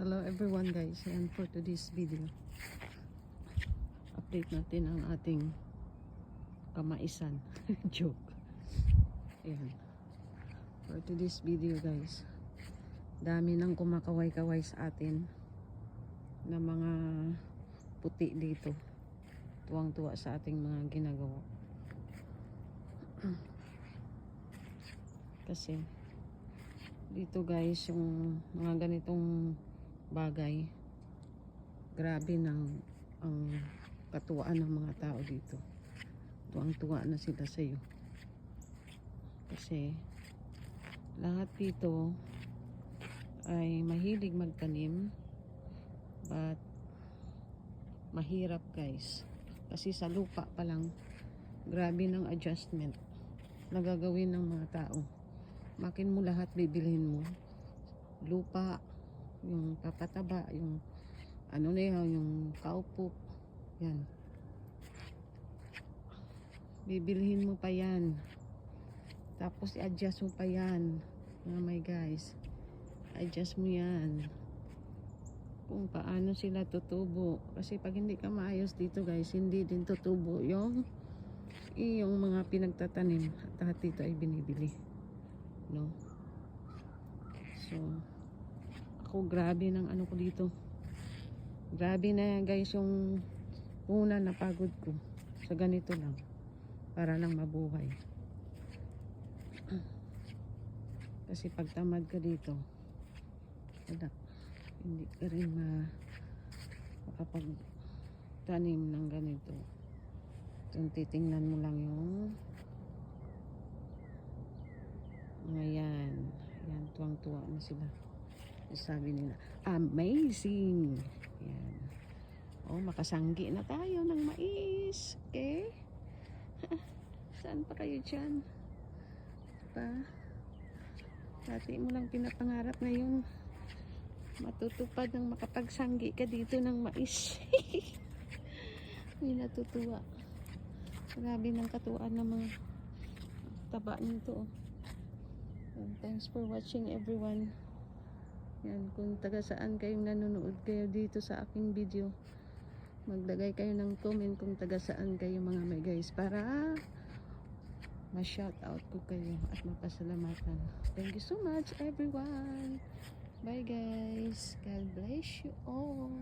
Hello everyone guys, and for today's video update natin ang ating kamaisan. Joke. Ayan. For today's video guys, dami nang kumakaway-kaway sa atin na mga puti dito, tuwang-tuwa sa ating mga ginagawa. Kasi dito guys, yung mga ganitong bagay, grabe ang katuwaan ng mga tao dito. Tuwang-tuwa na sila sa iyo. Kasi lahat dito ay mahilig magtanim, but mahirap guys. Kasi sa lupa pa lang, grabe ng adjustment na gagawin ng mga tao. Makin mo lahat, bibilhin mo lupa, yung papataba, yung ano na yan, yung kaupo, yan, bibilhin mo pa yan, tapos i-adjust mo pa yan. My guys, adjust mo yan kung paano sila tutubo. Kasi pag hindi ka maayos dito guys, hindi din tutubo yung mga pinagtatanim. At lahat dito ay binibili, no? So ako, grabe ng ano ko dito, grabe na guys yung una napagod ko sa ganito lang para lang mabuhay. Kasi pag tamad ka dito, wala, hindi ka rin makapagtanim ng ganito. Kung titingnan mo lang yung mga yan, tuwang-tuwa na sila. Sabi nila, amazing. Yan. Oh, makasanggi na tayo ng mais. Okay? Saan pa kayo dyan? Dati mo lang pinapangarap, ngayon matutupad ng makapagsanggi ka dito ng mais. May natutuwa. Grabe ng katuwaan ng mga taba nito. And thanks for watching everyone. Yan, kung taga saan kayong nanonood kayo dito sa aking video, maglagay kayo ng comment kung taga saan kayo mga may guys, para ma-shout out ko kayo at mapasalamatan. Thank you so much everyone. Bye guys. God bless you all.